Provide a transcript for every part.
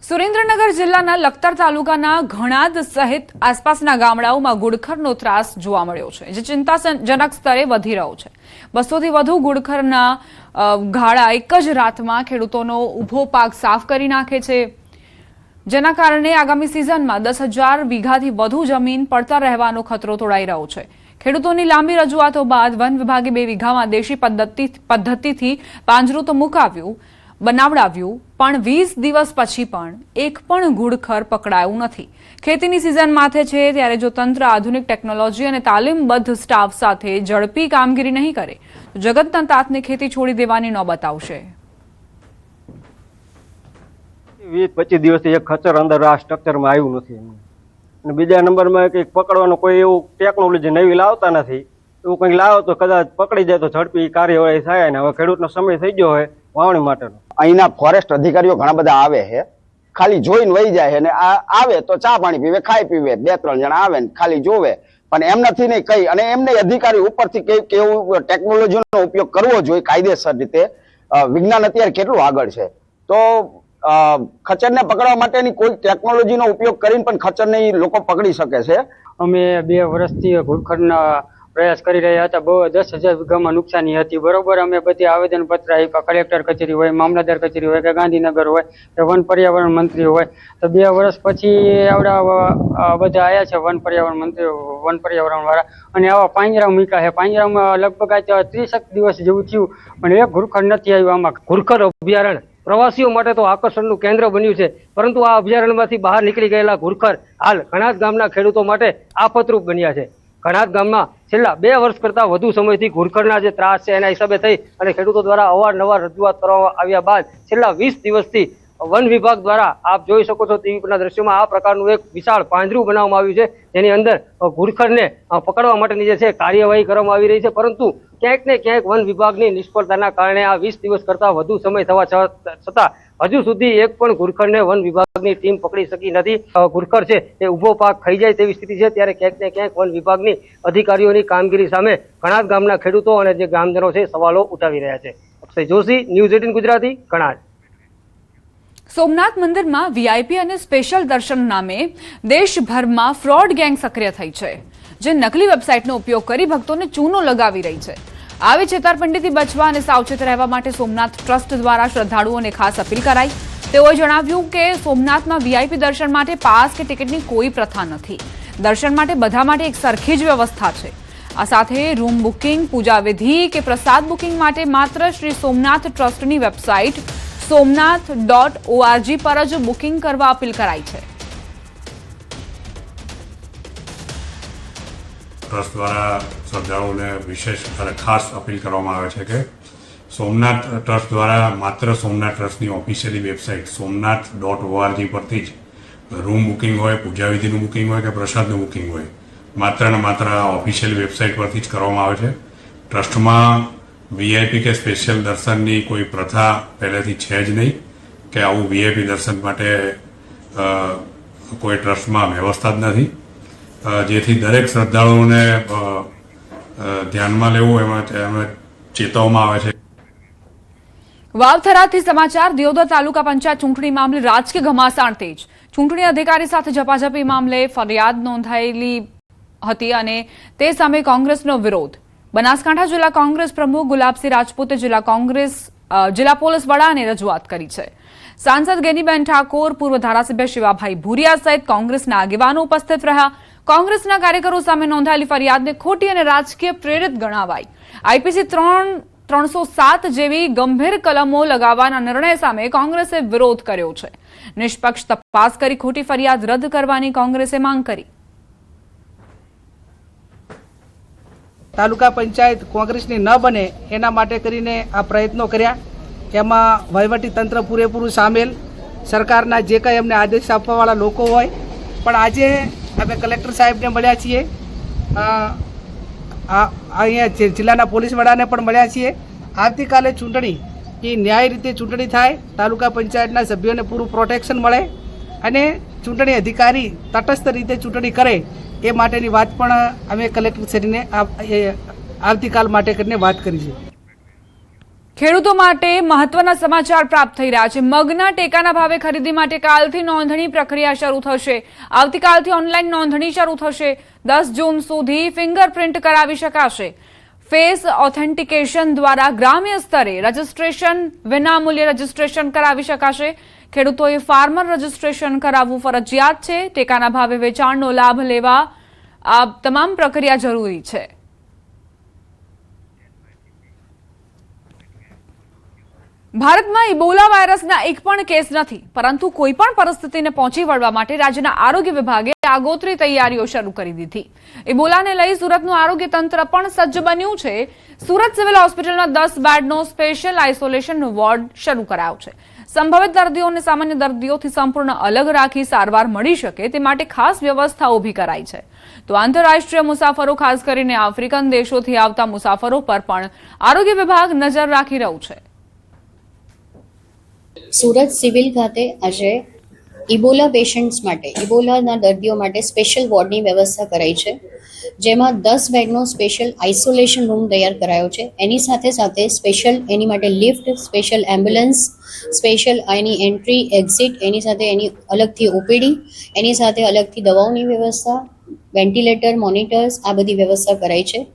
સુરેન્દ્રનગર જિલ્લાના લખતર તાલુકાના ઘણાદ સહિત આસપાસના ગામડાઓમાં ગુડખરનો ત્રાસ જોવા મળ્યો છે, જે ચિંતાજનક સ્તરે વધી રહ્યો છે। 200થી વધુ ગુડખરના ગાળા એક જ રાતમાં ખેડૂતોનો ઊભો પાક સાફ કરી નાખે છે, જેના કારણે આગામી સિઝનમાં 10,000 વીઘાથી વધુ જમીન પડતર રહેવાનો ખતરો તોડાઈ રહ્યો છે। ખેડૂતોની લાંબી રજૂઆતો બાદ વન વિભાગે 2 વીઘામાં દેશી પદ્ધતિથી પાંજરું તો મુકાવ્યું, બનાવડાવ્યું, પણ 20 દિવસ પછી પણ એક પણ ગુડખર પકડાયું નથી। ખેતીની સિઝન માથે છે, ત્યારે જો તંત્ર આધુનિક ટેકનોલોજી અને તાલીમબદ્ધ સ્ટાફ સાથે ઝડપી કામગીરી નહીં કરે તો જગતના તાતને ખેતી છોડી દેવાની નોબત આવશે। 20-25 દિવસથી એક ખચર અંદર આ સ્ટ્રક્ચરમાં આવ્યું નથી અને બીજા નંબરમાં કંઈક પકડવાનું કોઈ એવું ટેકનોલોજી નવી લાવતા નથી। એવું કંઈક લાવો તો કદાચ પકડી જાય તો ઝડપી કાર્યવાહી થાય ને હવે ખેડૂતનો સમય થઈ ગયો હોય વાવણી માટેનો। અહીંના ફોરેસ્ટ અધિકારીઓ ઘણા બધા આવે છે, ખાલી જોઈને વહી જાય છે ને આવે તો ચા પાણી પીવે, ખાઈ પીવે, 2-3 જણા આવે ને ખાલી જોવે, પણ એમ નથી નહીં કઈ અને એમને અધિકારી ઉપરથી કેવું ટેકનોલોજીનો ઉપયોગ કરવો જોઈએ કાયદેસર રીતે। વિજ્ઞાન અત્યારે કેટલું આગળ છે, તો ખચરને પકડવા માટેની કોઈ ટેકનોલોજીનો ઉપયોગ કરીને પણ ખચરને લોકો પકડી શકે છે। અમે 2 વર્ષથી ઘુડખરના પ્રયાસ કરી રહ્યા હતા। 10,000 વીઘામાં નુકસાની હતી, બરોબર। અમે બધી આવેદનપત્ર આપ્યા, કલેક્ટર કચેરી હોય, મામલતદાર કચેરી હોય કે ગાંધીનગર હોય કે વન પર્યાવરણ મંત્રી હોય, તો 2 વર્ષ પછી આવડા બધા આવ્યા છે વન પર્યાવરણ મંત્રી, વન પર્યાવરણ વાળા, અને આવા પાંજરા મૂક્યા છે। પાંજરામાં લગભગ 30 દિવસ જેવું થયું પણ એક ઘુડખર નથી આવ્યું। આમાં ઘુડખર અભયારણ્ય પ્રવાસીઓ માટે તો આકર્ષણનું કેન્દ્ર બન્યું છે, પરંતુ આ અભયારણ્યમાંથી બહાર નીકળી ગયેલા ઘુડખર હાલ ઘણાદ ગામના ખેડૂતો માટે આફતરૂપ બન્યા છે। ઘણાદ ગામમાં છેલ્લા 2 વર્ષ કરતાં વધુ સમયથી ઘુડખરના જે ત્રાસ છે એના હિસાબે થઈ અને ખેડૂતો દ્વારા અવારનવાર રજૂઆત કરવામાં આવ્યા બાદ છેલ્લા 20 દિવસથી વન વિભાગ દ્વારા આપ જોઈ શકો છો ટીવી પરના દ્રશ્યોમાં આ પ્રકારનું એક વિશાળ પાંજરું બનાવવામાં આવ્યું છે, જેની અંદર ઘુડખરને પકડવા માટેની જે છે કાર્યવાહી કરવામાં આવી રહી છે, પરંતુ ક્યાંક ને ક્યાંક વન વિભાગની નિષ્ફળતાના કારણે આ 20 દિવસ કરતાં વધુ સમય થવા છતાં હજુ સુધી એક પણ ઘુડખરને વન વિભાગની ટીમ પકડી શકી નથી। ઘુડખર છે એ ઊભો પાક ખાઈ જાય તેવી સ્થિતિ છે, ત્યારે ક્યાંક ને ક્યાંક વન વિભાગની અધિકારીઓની કામગીરી સામે ઘણાદ ગામના ખેડૂતો અને જે ગ્રામજનો છે સવાલો ઉઠાવી રહ્યા છે। અક્ષય જોશી, ન્યૂઝ 18 ગુજરાતી, ઘણાદ। સોમનાથ મંદિરમાં વીઆઈપી અને સ્પેશિયલ દર્શન નામે દેશભરમાં ફ્રોડ ગેંગ સક્રિય થઈ છે, જે નકલી વેબસાઇટનો ઉપયોગ કરી ભક્તોને ચૂનો લગાવી રહી છે। આવી છેતરપિંડીથી બચવા અને સાવચેત રહેવા માટે સોમનાથ ટ્રસ્ટ દ્વારા શ્રદ્ધાળુઓને ખાસ અપીલ કરાઈ। તેઓએ જણાવ્યું કે સોમનાથમાં વીઆઈપી દર્શન માટે પાસ કે ટિકિટની કોઈ પ્રથા નથી। દર્શન માટે બધા માટે એક સરખી જ વ્યવસ્થા છે। આ સાથે રૂમ બુકિંગ, પૂજા વિધિ કે પ્રસાદ બુકિંગ માટે માત્ર શ્રી સોમનાથ ટ્રસ્ટની વેબસાઇટ somnath.org પર જ બુકિંગ કરવા અપીલ કરાઈ છે। ટ્રસ્ટ દ્વારા શ્રદ્ધાળુઓને વિશેષ અને ખાસ અપીલ કરવામાં આવે છે કે સોમનાથ ટ્રસ્ટ દ્વારા માત્ર સોમનાથ ટ્રસ્ટની ઓફિશિયલી વેબસાઇટ somnath.org પરથી જ રૂમ બુકિંગ હોય, પૂજા વિધિનું બુકિંગ હોય કે પ્રસાદનું બુકિંગ હોય, માત્ર ને માત્ર ઓફિશિયલ વેબસાઇટ પરથી જ કરવામાં આવે છે। ટ્રસ્ટમાં વીઆઈપી કે સ્પેશિયલ દર્શનની કોઈ પ્રથા પહેલેથી છે જ નહીં કે આવું વીઆઈપી દર્શન માટે કોઈ ટ્રસ્ટમાં વ્યવસ્થા જ નથી, જેથી દરેક શ્રદ્ધાળુઓને ધ્યાનમાં લેવું એમાં ચેતવવામાં આવે છે। વાવથરાથી સમાચાર। દિયોદર તાલુકા પંચાયત ચૂંટણી મામલે રાજકીય ઘમાસાણ તેજ। ચૂંટણી અધિકારી સાથે ઝપાઝપી મામલે ફરિયાદ નોંધાયેલી હતી અને તે સામે કોંગ્રેસનો વિરોધ। બનાસકાંઠા જિલ્લા કોંગ્રેસ પ્રમુખ ગુલાબસિંહ રાજપૂતે જિલ્લા પોલીસ વડાને રજૂઆત કરી છે। સાંસદ ગેનીબેન ઠાકોર, પૂર્વ ધારાસભ્ય શિવાભાઈ ભૂરિયા સહિત કોંગ્રેસના આગેવાનો ઉપસ્થિત રહ્યા। કોંગ્રેસના કાર્યકરો સામે નોંધાયેલી ફરિયાદને ખોટી અને રાજકીય પ્રેરિત ગણાવાઈ। આઈપીસી 307 જેવી ગંભીર કલમો લગાવવાના નિર્ણય સામે કોંગ્રેસે વિરોધ કર્યો છે। નિષ્પક્ષ તપાસ કરી ખોટી ફરિયાદ રદ કરવાની કોંગ્રેસે માંગ કરી। તાલુકા પંચાયત કોંગ્રેસની ન બને એના માટે કરીને આ પ્રયત્નો કર્યા। એમાં વહીવટી તંત્ર પૂરેપૂરું સામેલ, સરકારના જે કંઈ એમને આદેશ આપવાવાળા લોકો હોય, પણ આજે અમે કલેક્ટર સાહેબને મળ્યા છીએ, અહીંયા જિલ્લાના પોલીસ વડાને પણ મળ્યા છીએ। આવતીકાલે ચૂંટણી એ ન્યાય રીતે ચૂંટણી થાય, તાલુકા પંચાયતના સભ્યોને પૂરું પ્રોટેક્શન મળે અને ચૂંટણી અધિકારી તટસ્થ રીતે ચૂંટણી કરે એ માટેની વાત પણ અમે કલેક્ટર શ્રીને આવતીકાલ માટે કરીને વાત કરી છે। ખેડૂતો માટે મહત્વના સમાચાર પ્રાપ્ત થઈ રહ્યા છે. મગના ટેકાના ભાવે ખરીદી માટે કાલથી નોંધણી પ્રક્રિયા શરૂ થશે. આવતીકાલથી ઓનલાઈન નોંધણી શરૂ થશે. 10 જૂન સુધી ફિંગરપ્રિન્ટ કરાવી શકાશે. ફેસ ઓથેન્ટિકેશન દ્વારા ગ્રામ્ય સ્તરે રજીસ્ટ્રેશન વિનામૂલ્યે રજીસ્ટ્રેશન કરાવી શકાશે. ખેડૂતોએ ફાર્મર રજીસ્ટ્રેશન કરાવવું ફરજિયાત છે. ટેકાના ભાવે વેચાણનો લાભ લેવા આ તમામ પ્રક્રિયા જરૂરી છે. ભારતમાં ઇબોલા વાયરસના એક પણ કેસ નથી, પરંતુ કોઈ પણ પરિસ્થિતિને પહોંચી વળવા માટે રાજ્યના આરોગ્ય વિભાગે આગોતરી તૈયારીઓ શરૂ કરી દીધી. ઇબોલાને લઈ સુરતનું આરોગ્ય તંત્ર પણ સજ્જ બન્યું છે. સુરત સિવિલ હોસ્પિટલમાં 10 બેડનો સ્પેશિયલ આઇસોલેશન વોર્ડ શરૂ કરાયો છે. સંભવિત દર્દીઓને સામાન્ય દર્દીઓથી સંપૂર્ણ અલગ રાખી સારવાર મળી શકે તે માટે ખાસ વ્યવસ્થા ઊભી કરાઈ છે. તો આંતરરાષ્ટ્રીય મુસાફરો, ખાસ કરીને આફ્રિકન દેશોથી આવતા મુસાફરો પર પણ આરોગ્ય વિભાગ નજર રાખી રહ્યું છે. સુરત સિવિલ ખાતે આજે ઇબોલા પેશન્ટ્સ માટે, ઇબોલાના દર્દીઓ માટે સ્પેશિયલ વોર્ડની વ્યવસ્થા કરાઈ છે, જેમાં 10 બેડનો સ્પેશિયલ આઇસોલેશન રૂમ તૈયાર કરાયો છે. એની સાથે સાથે સ્પેશિયલ એની માટે લિફ્ટ, સ્પેશિયલ એમ્બ્યુલન્સ, સ્પેશિયલ એની એન્ટ્રી એક્ઝિટ, એની સાથે એની અલગથી ઓપીડી, એની સાથે અલગથી દવાઓની વ્યવસ્થા, વેન્ટિલેટર, મોનિટર્સ, આ બધી વ્યવસ્થા કરાઈ છે.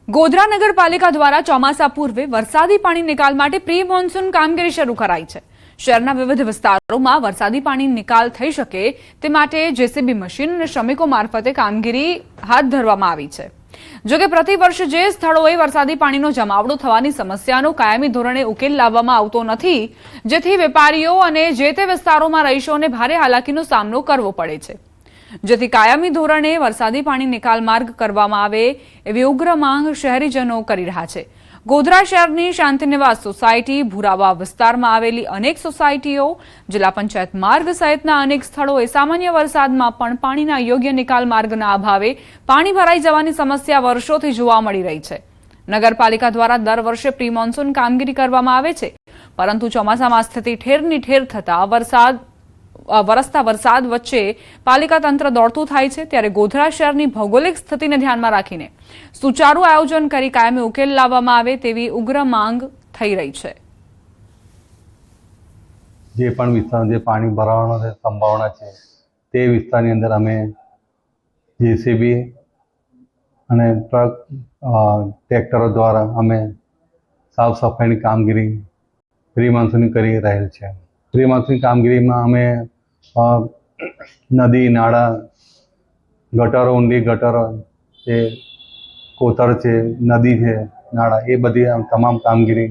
ગોધરા નગરપાલિકા દ્વારા ચોમાસા પૂર્વે વરસાદી પાણી નિકાલ માટે પ્રી મોન્સૂન કામગીરી શરૂ કરાઈ છે. શહેરના વિવિધ વિસ્તારોમાં વરસાદી પાણી નિકાલ થઈ શકે તે માટે જેસીબી મશીન અને શ્રમિકો મારફતે કામગીરી હાથ ધરવામાં આવી છે. જોકે પ્રતિવર્ષ જે સ્થળોએ વરસાદી પાણીનો જમાવડો થવાની સમસ્યાનો કાયમી ધોરણે ઉકેલ લાવવામાં આવતો નથી, જેથી વેપારીઓ અને જે તે વિસ્તારોમાં રહીશોને ભારે હાલાકીનો સામનો કરવો પડે છે. જેથી કાયમી ધોરણે વરસાદી પાણી નિકાલ માર્ગ કરવામાં આવે એવી ઉગ્ર માંગ શહેરીજનો કરી રહ્યા છે. ગોધરા શહેરની શાંતિનિવાસ સોસાયટી, ભુરાવા વિસ્તારમાં આવેલી અનેક સોસાયટીઓ, જિલ્લા પંચાયત માર્ગ સહિતના અનેક સ્થળોએ સામાન્ય વરસાદમાં પણ પાણીના યોગ્ય નિકાલ માર્ગના અભાવે પાણી ભરાઈ જવાની સમસ્યા વર્ષોથી જોવા મળી રહી છે. નગરપાલિકા દ્વારા દર વર્ષે પ્રી મોન્સૂન કામગીરી કરવામાં આવે છે, પરંતુ ચોમાસામાં સ્થિતિ ઠેરની ઠેર થતા વરસતા વરસાદ વચ્ચે પાલિકા તંત્ર દોડતું થાય છે. ત્યારે ગોધરા શહેરની ભૌગોલિક સ્થિતિને ધ્યાનમાં રાખીને સુચારુ આયોજન કરી કાયમી ઉકેલ લાવવામાં આવે તેવી ઉગ્ર માંગ થઈ રહી છે. જે પણ વિસ્તારમાં જે પાણી ભરાવાનો સંભાવના છે તે વિસ્તારની અંદર અમે જેસીબી અને ટ્રેક્ટરો દ્વારા અમે સાફ સફાઈની કામગીરી પ્રી મોન્સૂન કરી રહેલ છે. પ્રી મોન્સૂન કામગીરીમાં અમે નદી, નાળા, ગટરો, ઊંડી ગટરો, જે કોતર છે, નદી છે, નાળા, એ બધી તમામ કામગીરી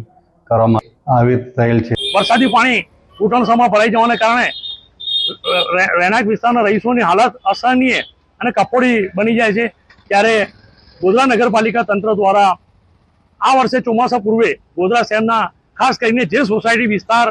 કરવામાં આવી રહેલ છે. વરસાદી પાણી ઘૂંટણસમાં ભરાઈ જવાને કારણે રહેણાંક વિસ્તારના રહીશોની હાલત અસહનીય અને કફોડી બની જાય છે. ત્યારે ગોધરા નગરપાલિકા તંત્ર દ્વારા આ વર્ષે ચોમાસા પૂર્વે ગોધરા શહેરના ખાસ કરીને જે સોસાયટી વિસ્તાર